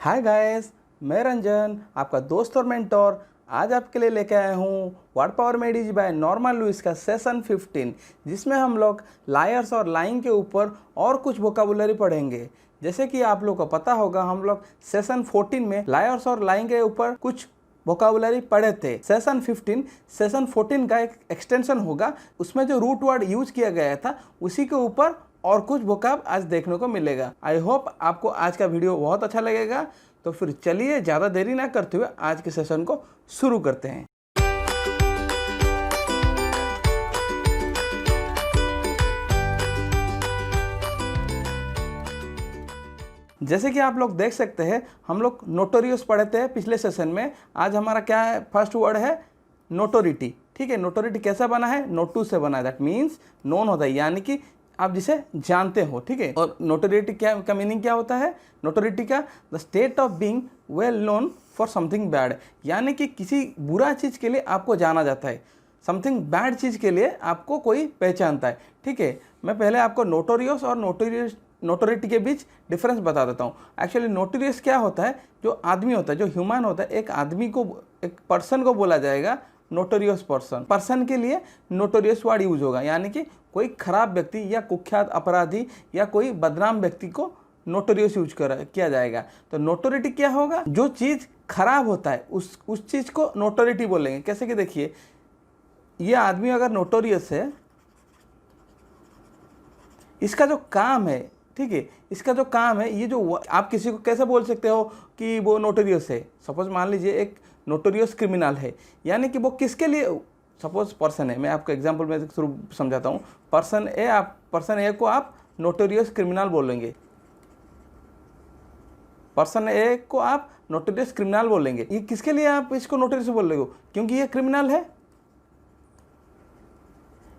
Hi guys, मैं रंजन, आपका दोस्त और मेंटोर। आज आपके लिए लेके आया हूँ word power made easy by Norman Lewis का सेशन 15, जिसमें हम लोग लायर्स और लाइंग के ऊपर और कुछ वोकाबुलरी पढ़ेंगे। जैसे कि आप लोग को पता होगा, हम लोग सेशन 14 में लायर्स और लाइंग के ऊपर कुछ वोकाबुलरी पढ़े थे। सेशन 14 का एक एक्सटेंशन होगा, उसमें जो रूट वर्ड यूज किया गया था उसी के ऊपर और कुछ वोकाब आज देखने को मिलेगा। आई होप आपको आज का वीडियो बहुत अच्छा लगेगा। तो फिर चलिए ज़्यादा देरी ना करते हुए आज के सेशन को शुरू करते हैं। जैसे कि आप लोग देख सकते हैं, हम लोग नोटोरियस पढ़े थे पिछले सेशन में। आज हमारा क्या है, फर्स्ट वर्ड है नोटोरिटी। ठीक है, नोटोरिटी कैसा बना है, नोटू से बना है। दैट मीन्स नोन होता है, यानी कि आप जिसे जानते हो। ठीक है, और नोटोरिटी क्या का मीनिंग क्या होता है, नोटोरिटी का the state of being well known for something bad, यानी कि किसी बुरा चीज़ के लिए आपको जाना जाता है, समथिंग बैड चीज़ के लिए आपको कोई पहचानता है। ठीक है, मैं पहले आपको नोटोरियस और नोटोरिटी के बीच डिफरेंस बता देता हूँ। एक्चुअली नोटोरियस क्या होता है, जो आदमी होता है, जो ह्यूमन होता है, एक आदमी को, एक पर्सन को बोला जाएगा नोटोरियस पर्सन के लिए नोटोरियस वर्ड यूज होगा, यानी कि कोई खराब व्यक्ति या कुख्यात अपराधी या कोई बदनाम व्यक्ति को नोटोरियस यूज किया जाएगा। तो नोटोरिटी क्या होगा, जो चीज़ खराब होता है उस चीज़ को नोटोरिटी बोलेंगे। कैसे कि देखिए, ये आदमी अगर नोटोरियस है, इसका जो काम है, ठीक है, इसका जो काम है, ये जो आप किसी को कैसे बोल सकते हो कि वो नोटोरियस है। सपोज मान लीजिए एक नोटोरियस क्रिमिनल है, यानी कि वो किसके लिए, सपोज पर्सन है, मैं आपको एग्जांपल में शुरू समझाता हूँ। पर्सन ए को आप नोटोरियस क्रिमिनल बोलेंगे, पर्सन ए को आप नोटोरियस क्रिमिनल बोलेंगे। ये किसके लिए आप इसको नोटोरियस बोल रहे हो, क्योंकि ये क्रिमिनल है।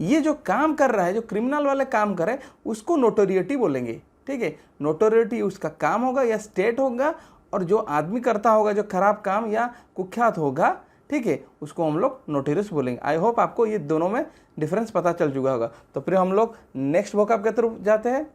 ये जो काम कर रहा है, जो क्रिमिनल वाले काम कर रहे हैं, उसको नोटोरिटी बोलेंगे। ठीक है, नोटोरिटी उसका काम होगा या स्टेट होगा, और जो आदमी करता होगा जो खराब काम या कुख्यात होगा, ठीक है, उसको हम लोग नोटोरियस बोलेंगे। आई होप आपको ये दोनों में डिफरेंस पता चल चुका होगा। तो फिर हम लोग नेक्स्ट वोकैब के तरफ जाते हैं।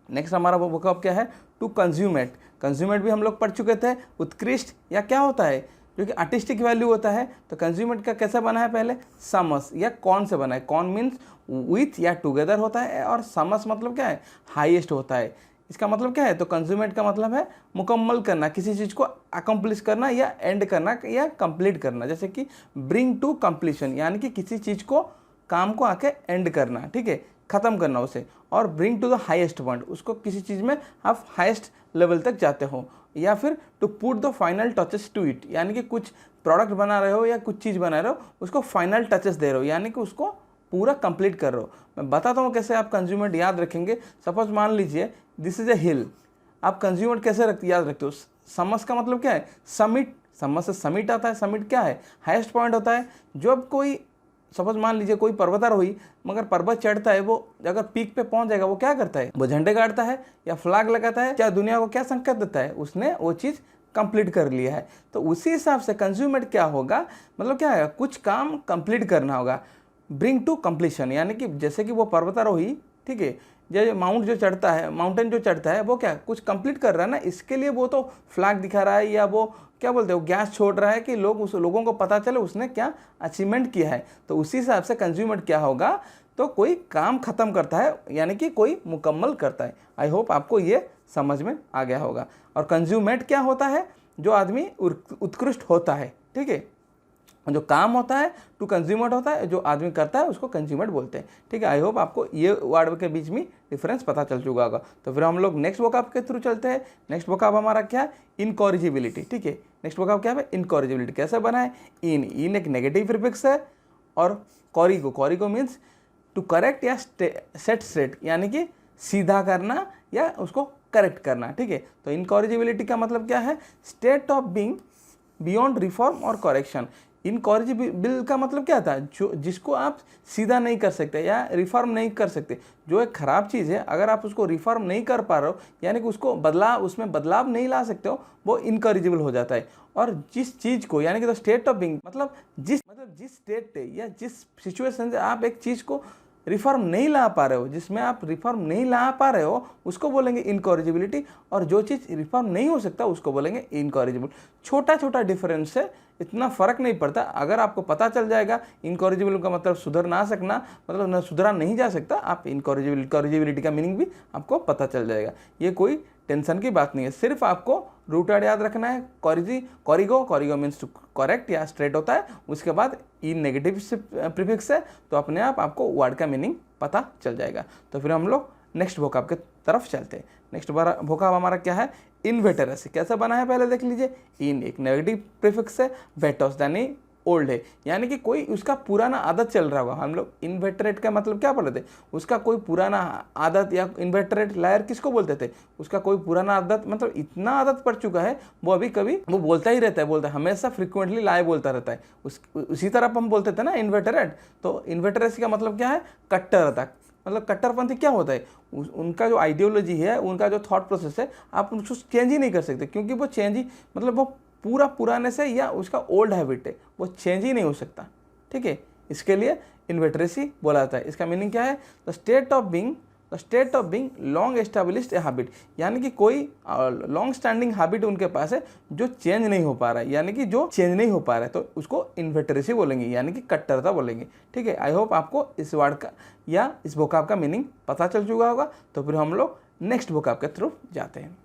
नेक्स्ट हमारा वोकैब क्या है, टू कंज्यूमेट। कंज्यूमेट भी हम लोग पढ़ चुके थे। उत्कृष्ट या क्या होता है, जो कि आर्टिस्टिक वैल्यू होता है। तो कंज्यूमेट का कैसे बना है, पहले समस या कौन से बना है। कौन मीन्स विथ या टुगेदर होता है, और समस मतलब क्या है, हाईएस्ट होता है। इसका मतलब क्या है, तो कंज्यूमेट का मतलब है मुकम्मल करना, किसी चीज़ को अकम्प्लिश करना या एंड करना या कंप्लीट करना। जैसे कि ब्रिंग टू कंप्लीशन, यानी कि किसी चीज़ को, काम को आके एंड करना, ठीक है, ख़त्म करना उसे। और bring to the highest point, उसको किसी चीज़ में आप हाईएस्ट लेवल तक जाते हो। या फिर to put the final touches to it, यानी कि कुछ प्रोडक्ट बना रहे हो या कुछ चीज़ बना रहे हो, उसको फाइनल टचेस दे रहे हो, यानी कि उसको पूरा कंप्लीट कर रहे हो। मैं बताता हूँ कैसे आप कंज्यूमेट याद रखेंगे। सपोज मान लीजिए दिस इज ए हिल, आप कंज्यूमेट कैसे याद रखते हो। समस का मतलब क्या है, समिट, समस से समिट आता है। समिट क्या है, हाईएस्ट पॉइंट होता है। जब कोई, सपोज मान लीजिए कोई पर्वतारोही, मगर पर्वत चढ़ता है, वो अगर पीक पे पहुंच जाएगा, वो क्या करता है, वो झंडे गाड़ता है या फ्लैग लगाता है, क्या दुनिया को क्या संकेत देता है, उसने वो चीज़ कंप्लीट कर लिया है। तो उसी हिसाब से कंज्यूमेट क्या होगा, मतलब क्या है, कुछ काम कंप्लीट करना होगा। ब्रिंग टू कंप्लीशन, यानी कि जैसे कि वो पर्वतारोही, ठीक है, माउंटेन जो चढ़ता है, वो क्या कुछ कंप्लीट कर रहा है ना, इसके लिए वो तो फ्लैग दिखा रहा है, या वो क्या बोलते हैं, वो गैस छोड़ रहा है कि लोगों को पता चले उसने क्या अचीवमेंट किया है। तो उसी हिसाब से कंज्यूमेट क्या होगा, तो कोई काम खत्म करता है, यानी कि कोई मुकम्मल करता है। आई होप आपको ये समझ में आ गया होगा। और कंज्यूमेट क्या होता है, जो आदमी उत्कृष्ट होता है। ठीक है, जो काम होता है टू कंज्यूमेट होता है, जो आदमी करता है उसको कंज्यूमेट बोलते हैं। ठीक है, आई होप आपको ये वर्ड के बीच में डिफरेंस पता चल चुका होगा। तो फिर हम लोग नेक्स्ट वोकैब के थ्रू चलते हैं। नेक्स्ट वोकैब हमारा क्या है, इनकॉरिजिबिलिटी। ठीक है, नेक्स्ट वोकैब क्या है, इनकॉरिजिबिलिटी। कैसे बना है, इन एक नेगेटिव प्रीफिक्स है, और कॉरिगो मीन्स टू करेक्ट या सेट स्ट्रेट, यानी कि सीधा करना या उसको करेक्ट करना। ठीक है, तो इनकॉरिजिबिलिटी का मतलब क्या है, state of being beyond reform और करेक्शन। इनकॉरिजिबल का मतलब क्या था, जो जिसको आप सीधा नहीं कर सकते या रिफॉर्म नहीं कर सकते। जो एक खराब चीज़ है, अगर आप उसको रिफॉर्म नहीं कर पा रहे हो, यानी कि उसमें बदलाव नहीं ला सकते हो, वो इनकॉरिजिबल हो जाता है। और जिस चीज़ को, यानी कि स्टेट ऑफ बीइंग मतलब जिस स्टेट या जिस सिचुएशन से आप एक चीज़ को रिफॉर्म नहीं ला पा रहे हो, जिसमें आप रिफॉर्म नहीं ला पा रहे हो उसको बोलेंगे इनकॉरिजिबिलिटी, और जो चीज़ रिफॉर्म नहीं हो सकता उसको बोलेंगे इनकॉरिजिबल। छोटा छोटा डिफरेंस है, इतना फ़र्क नहीं पड़ता। अगर आपको पता चल जाएगा इनकॉरिजिबल का मतलब सुधर ना सकना, मतलब न सुधरा नहीं जा सकता, आप इनकॉरिजिबिलिटी का मीनिंग भी आपको पता चल जाएगा। ये कोई टेंशन की बात नहीं है, सिर्फ आपको रूट वर्ड याद रखना है। कॉरिगो मीन्स टू करेक्ट या स्ट्रेट होता है, उसके बाद ई नेगेटिव से प्रीफिक्स है, तो अपने आप आपको वर्ड का मीनिंग पता चल जाएगा। तो फिर हम लोग नेक्स्ट वोकाब के तरफ चलते हैं। नेक्स्ट वोकाब हमारा क्या है, इनवेटरेसी। कैसा बना है पहले देख लीजिए। इन एक नेगेटिव प्रीफिक्स है, वेटोस यानी ओल्ड है, यानी कि कोई उसका पुराना आदत चल रहा होगा। हम लोग इन्वेटरेट का मतलब क्या बोलते थे, उसका कोई पुराना आदत, या इन्वेटरेट लायर किसको बोलते थे, उसका कोई पुराना आदत, मतलब इतना आदत पड़ चुका है वो अभी कभी वो बोलता ही रहता है, बोलता है हमेशा फ्रिक्वेंटली लाए बोलता रहता है। उसी तरह हम बोलते थे ना इन्वेटरेट। तो इन्वेटरेसी का मतलब क्या है, कट्टरता। मतलब कट्टरपंथी क्या होता है, उनका जो आइडियोलॉजी है, उनका जो थॉट प्रोसेस है, आप उसको चेंज ही नहीं कर सकते, क्योंकि वो चेंज ही मतलब वो पूरा पुराने से या उसका ओल्ड हैबिट है, वो चेंज ही नहीं हो सकता। ठीक है, इसके लिए इन्वेटरेसी बोला जाता है। इसका मीनिंग क्या है, the state of being long established a habit, यानी कि कोई लॉन्ग स्टैंडिंग हैबिट उनके पास है जो चेंज नहीं हो पा रहा है, यानी कि जो चेंज नहीं हो पा रहा है, तो उसको इन्वेटरेसी बोलेंगे, यानी कि कट्टरता बोलेंगे। ठीक है, आई होप आपको इस वर्ड का या इस वोकाब का मीनिंग पता चल चुका होगा। तो फिर हम लोग नेक्स्ट वोकाब के थ्रू जाते हैं।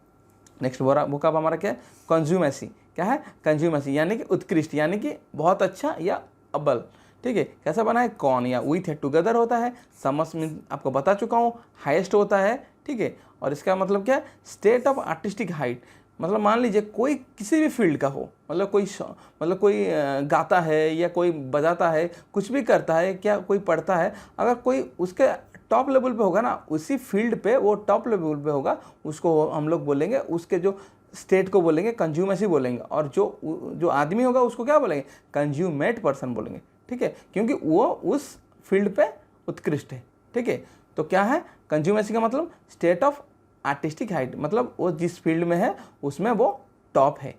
नेक्स्ट वोकाब हमारा क्या है, कंज्यूमेसी। क्या है, कंज्यूमेसी यानी कि उत्कृष्ट, यानी कि बहुत अच्छा या अब्बल। ठीक है, कैसा बना है, कौन या विथ है, टुगेदर होता है। समस मीन आपको बता चुका हूँ, हाईएस्ट होता है। ठीक है, और इसका मतलब क्या है, स्टेट ऑफ आर्टिस्टिक हाइट। मतलब मान लीजिए कोई किसी भी फील्ड का हो, मतलब कोई गाता है या कोई बजाता है, कुछ भी करता है, क्या कोई पढ़ता है, अगर कोई उसके टॉप लेवल पे होगा ना, उसी फील्ड पे वो टॉप लेवल पे होगा, उसको हम लोग बोलेंगे, उसके जो स्टेट को बोलेंगे कंज्यूमेसी बोलेंगे, और जो आदमी होगा उसको क्या बोलेंगे, कंज्यूमेट पर्सन बोलेंगे। ठीक है, क्योंकि वो उस फील्ड पे उत्कृष्ट है। ठीक है, तो क्या है, कंज्यूमेसी का मतलब स्टेट ऑफ आर्टिस्टिक हाइट, मतलब वो जिस फील्ड में है उसमें वो टॉप है।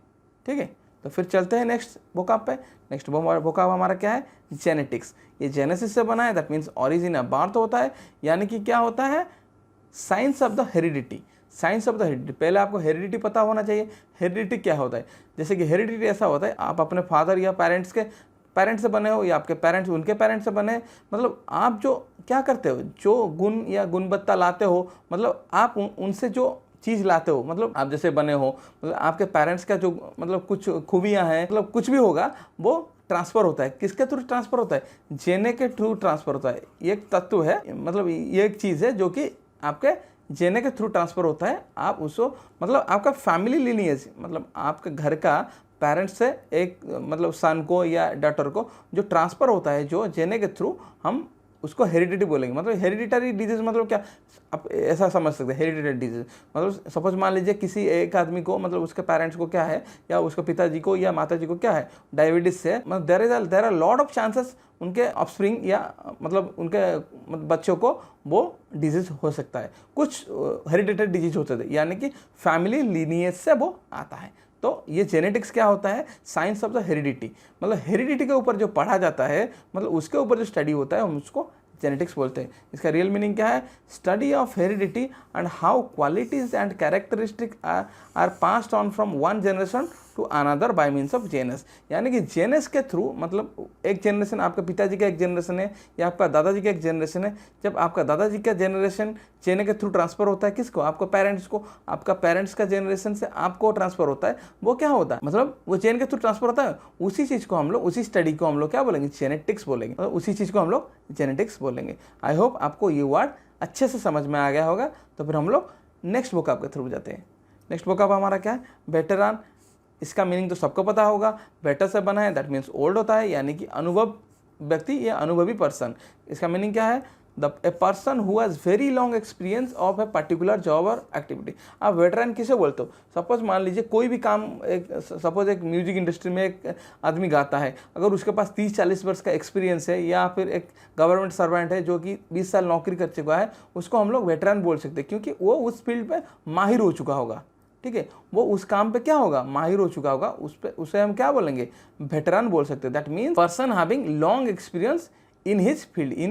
ठीक है, तो फिर चलते हैं नेक्स्ट वोकाब पे। नेक्स्ट वोकाब हमारा क्या है, जेनेटिक्स। ये जेनेसिस से बना है, that means origin of birth होता है, यानी कि क्या होता है, science of the heredity. Science of the heredity, पहले आपको हेरिडिटी पता होना चाहिए। हेरिडिटी क्या होता है, जैसे कि हेरिडिटी ऐसा होता है, आप अपने फादर या पेरेंट्स से बने हो, या आपके पेरेंट्स उनके पेरेंट्स से बने, मतलब आप जो क्या करते हो, जो गुण या गुणवत्ता लाते हो, मतलब आप उनसे जो चीज़ लाते हो, मतलब आप जैसे बने हो, मतलब आपके पेरेंट्स का जो मतलब कुछ खूबियाँ हैं, मतलब कुछ भी होगा, वो ट्रांसफ़र होता है। किसके थ्रू ट्रांसफ़र होता है, जेने के थ्रू ट्रांसफ़र होता है। ये एक तत्व है, मतलब ये एक चीज़ है जो कि आपके जेने के थ्रू ट्रांसफ़र होता है। आप उसको मतलब आपका फैमिली लीनिएज, मतलब आपके घर का पेरेंट्स से एक मतलब सन को या डॉटर को जो ट्रांसफ़र होता है, जो जेने के थ्रू, हम उसको हेरिडिटी बोलेंगे। मतलब हेरिडिटरी डिजीज मतलब क्या, आप ऐसा समझ सकते हैं, हेरिडिटरी डिजीज मतलब सपोज मान लीजिए किसी एक आदमी को, मतलब उसके पेरेंट्स को क्या है, या उसके पिताजी को या माताजी को क्या है, डायबिटीज है, मतलब there are lot of chances उनके ऑफस्प्रिंग या मतलब उनके बच्चों को वो डिजीज हो सकता है। कुछ हेरिडिटरी डिजीज होते थे, यानी कि फैमिली लीनिएज से वो आता है। तो ये जेनेटिक्स क्या होता है, साइंस ऑफ द हेरिडिटी, मतलब हेरिडिटी के ऊपर जो पढ़ा जाता है, मतलब उसके ऊपर जो स्टडी होता है, हम उसको जेनेटिक्स बोलते हैं। इसका रियल मीनिंग क्या है, study of heredity and how qualities and characteristic are passed on from one generation to another by means of genes. यानी कि जेनस के थ्रू, मतलब एक जनरेशन आपके पिताजी का एक जनरेशन है या आपका दादाजी का एक जनरेशन है, जब आपका दादाजी का जनरेशन जेने के थ्रू ट्रांसफर होता है किसको, आपको पेरेंट्स को, आपका पेरेंट्स का जनरेशन से आपको ट्रांसफर होता है, वो क्या होता है, मतलब वो जेन के थ्रू ट्रांसफर होता है। उसी चीज़ को हम लोग, उसी स्टडी को हम लोग क्या बोलेंगे, जेनेटिक्स बोलेंगे, मतलब उसी चीज़ को हम लोग जेनेटिक्स बोलेंगे। आई होप आपको ये वर्ड अच्छे से समझ में आ गया होगा। तो फिर हम लोग नेक्स्ट वोकाब के थ्रू जाते हैं। नेक्स्ट वोकाब हमारा क्या है, वेटरान। इसका मीनिंग तो सबको पता होगा, वेटर से बना है, दैट मीन्स ओल्ड होता है, यानी कि अनुभव व्यक्ति या अनुभवी पर्सन। इसका मीनिंग क्या है, a person who has very long experience of a particular job और एक्टिविटी। आप वेटरन किसे बोलते हो, सपोज मान लीजिए कोई भी काम, सपोज एक म्यूजिक इंडस्ट्री में एक आदमी गाता है, अगर उसके पास 30-40 वर्ष का एक्सपीरियंस है, या फिर एक गवर्नमेंट सर्वेंट है जो कि 20 साल नौकरी कर चुका है, उसको हम लोग वेटरन बोल सकते हैं, क्योंकि वो उस फील्ड पे माहिर हो चुका होगा। ठीक है, वो उस काम पे क्या होगा, माहिर हो चुका होगा, उसे हम क्या बोलेंगे, वेटरन बोल सकते हैं। That means person having long experience in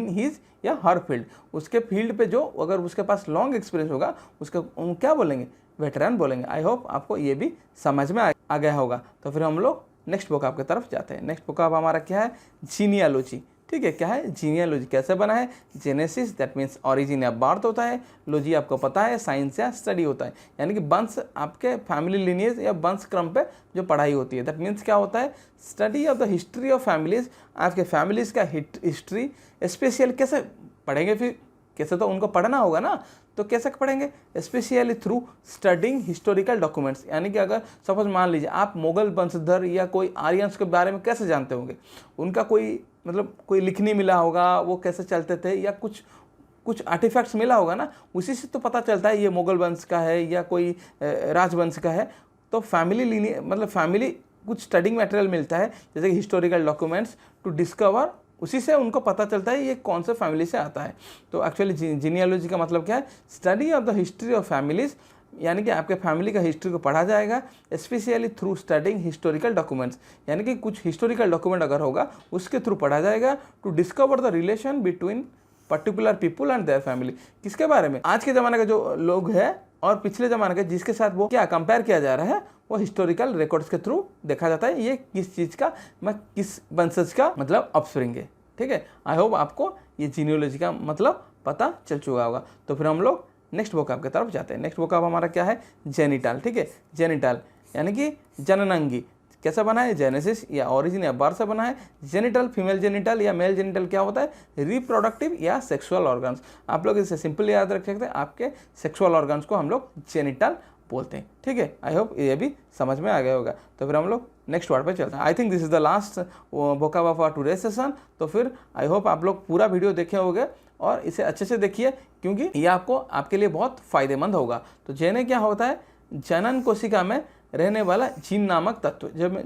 his या हर फील्ड, उसके फील्ड पे जो अगर उसके पास लॉन्ग एक्सपीरियंस होगा उसका क्या बोलेंगे, वेटरन बोलेंगे। आई होप आपको ये भी समझ में आ गया होगा। तो फिर हम लोग नेक्स्ट वोकैब की तरफ जाते हैं। नेक्स्ट वोकैब हमारा क्या है, जीनियालॉजी। ठीक है, क्या है जीनियालॉजी, कैसे बना है, जेनेसिस दैट मीन्स ऑरिजिन या बर्थ होता है, लॉजी आपको पता है साइंस या स्टडी होता है, यानी कि वंश आपके फैमिली लिनियज या वंश क्रम पे जो पढ़ाई होती है। दैट मीन्स क्या होता है, study of the history of families, आपके फैमिलीज का हिस्ट्री स्पेशल कैसे पढ़ेंगे, फिर कैसे तो उनको पढ़ना होगा ना, तो कैसे पढ़ेंगे, specially through studying historical documents. यानी कि अगर सपोज मान लीजिए आप मुगल वंशधर या कोई आर्यंस के बारे में कैसे जानते होंगे, उनका कोई मतलब कोई लिखनी मिला होगा, वो कैसे चलते थे, या कुछ आर्टिफैक्ट्स मिला होगा ना, उसी से तो पता चलता है ये मुगल वंश का है या कोई राजवंश का है। तो फैमिली मतलब फैमिली कुछ स्टडिंग मटेरियल मिलता है, जैसे कि हिस्टोरिकल डॉक्यूमेंट्स टू डिस्कवर, उसी से उनको पता चलता है ये कौन से फैमिली से आता है। तो एक्चुअली जीनियोलॉजी का मतलब क्या है, study of the history of families, यानी कि आपके फैमिली का हिस्ट्री को पढ़ा जाएगा specially through studying historical documents, यानी कि कुछ हिस्टोरिकल डॉक्यूमेंट अगर होगा उसके थ्रू पढ़ा जाएगा to discover the relation between particular people and their family. किसके बारे में, आज के ज़माने के जो लोग हैं और पिछले ज़माने के जिसके साथ वो क्या कंपेयर किया जा रहा है, वो हिस्टोरिकल रिकॉर्ड्स के थ्रू देखा जाता है ये किस चीज़ का, मैं किस वंशज का मतलब ऑफस्प्रिंग है। ठीक है, आई होप आपको ये जीनियोलॉजी का मतलब पता चल चुका होगा। तो फिर हम लोग नेक्स्ट वोकैब की तरफ जाते हैं। नेक्स्ट वोकैब हमारा क्या है, जेनिटल। ठीक है, जेनिटल यानी कि जननांगी, कैसा बना है, जेनेसिस या ओरिजिन या बर्थ से बना है। जेनिटल, फीमेल जेनिटल या मेल जेनिटल क्या होता है, रिप्रोडक्टिव या सेक्सुअल ऑर्गन्स। आप लोग इसे सिंपल याद रख सकते हैं, आपके सेक्सुअल ऑर्गन्स को हम लोग जेनिटल बोलते हैं। ठीक है, आई होप ये भी समझ में आ गया होगा। तो फिर हम लोग नेक्स्ट वर्ड पे चलते हैं। I think this is the last vocab of our today session. तो फिर आई होप आप लोग पूरा वीडियो देखे होंगे और इसे अच्छे से देखिए, क्योंकि ये आपको आपके लिए बहुत फायदेमंद होगा। तो जेने क्या होता है, जनन कोशिका में रहने वाला जीन नामक तत्व, जब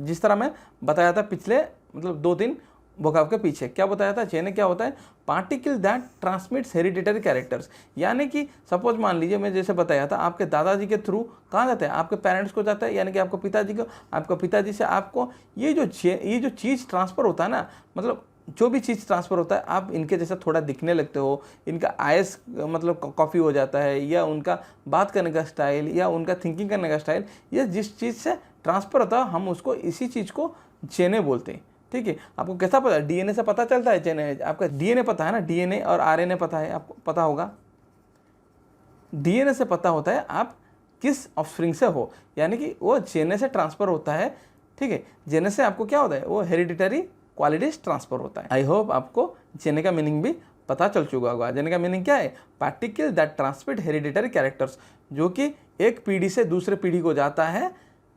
जिस तरह मैं बताया था पिछले मतलब 2-3 वोकैब के पीछे, क्या बताया था, जेने क्या होता है, particle that transmits hereditary characters. यानी कि सपोज मान लीजिए मैं जैसे बताया था, आपके दादाजी के थ्रू कहाँ जाते हैं, आपके पेरेंट्स को जाता है, यानी कि आपको पिताजी को, आपको पिताजी से आपको ये जो चीज़ ट्रांसफ़र होता है ना, मतलब जो भी चीज़ ट्रांसफ़र होता है, आप इनके जैसा थोड़ा दिखने लगते हो, इनका आइस मतलब कॉफ़ी हो जाता है, या उनका बात करने का स्टाइल या उनका थिंकिंग करने का स्टाइल, ये जिस चीज़ से ट्रांसफ़र होता है हम उसको इसी चीज़ को जेने बोलते हैं। ठीक है, आपको कैसा पता है, डीएनए से पता चलता है जेने, आपका डीएनए पता है ना, डीएनए और आरएनए पता है, आपको पता होगा। डीएनए से पता होता है आप किस ऑफस्प्रिंग से हो, यानी कि वो जेने से ट्रांसफ़र होता है। ठीक है, जेने से आपको क्या होता है, वो हेरिडिटरी क्वालिटीज ट्रांसफर होता है। आई होप आपको जेने का मीनिंग भी पता चल चुका होगा। जेने का मीनिंग क्या है, particle that transmit hereditary characters, जो कि एक पीढ़ी से दूसरे पीढ़ी को जाता है,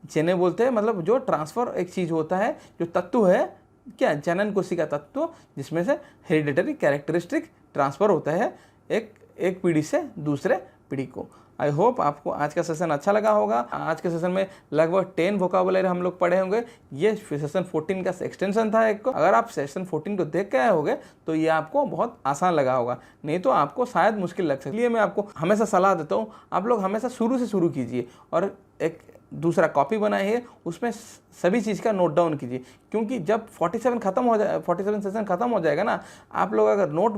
जेने बोलते हैं। मतलब जो ट्रांसफर एक चीज़ होता है, जो तत्व है क्या, जनन कोशिका तत्व, जिसमें से हेरिडिटरी कैरेक्टरिस्टिक ट्रांसफर होता है एक पीढ़ी से दूसरे पीढ़ी को। आई होप आपको आज का सेशन अच्छा लगा होगा। आज के सेशन में लगभग 10 वोकैबुलरी हम लोग पढ़े होंगे। ये सेशन 14 का एक्सटेंशन था एक को। अगर आप सेशन 14 को देख के आए होंगे तो ये आपको बहुत आसान लगा होगा, नहीं तो आपको शायद मुश्किल लग सकती है। इसलिए मैं आपको हमेशा सलाह देता हूँ, आप लोग हमेशा शुरू से शुरू कीजिए और एक दूसरा कॉपी बनाइए, उसमें सभी चीज़ का नोट डाउन कीजिए, क्योंकि जब 47 सेशन ख़त्म हो जाएगा ना, आप लोग अगर नोट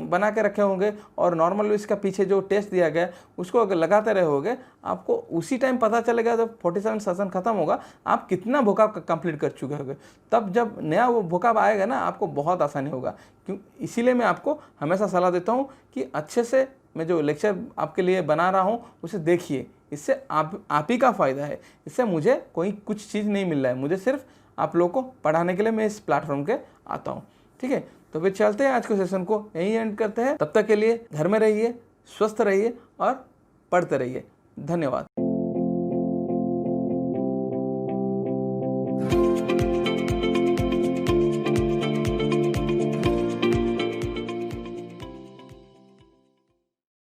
बना के रखे होंगे और नॉर्मल इसका पीछे जो टेस्ट दिया गया उसको अगर लगाते रहे होगे, आपको उसी टाइम पता चलेगा जब 47 सेशन ख़त्म होगा आप कितना वोकैब कंप्लीट कर चुके होंगे। तब जब नया वो वोकैब आएगा ना, आपको बहुत आसानी होगा। क्यों, इसीलिए मैं आपको हमेशा सलाह देता हूँ कि अच्छे से मैं जो लेक्चर आपके लिए बना रहा हूँ उसे देखिए, इससे आप ही का फ़ायदा है। इससे मुझे कोई कुछ चीज़ नहीं मिल रहा है, मुझे सिर्फ आप लोगों को पढ़ाने के लिए मैं इस प्लेटफॉर्म के आता हूँ। ठीक है, तो फिर चलते हैं, आज के सेशन को यहीं एंड करते हैं। तब तक के लिए घर में रहिए, स्वस्थ रहिए और पढ़ते रहिए। धन्यवाद।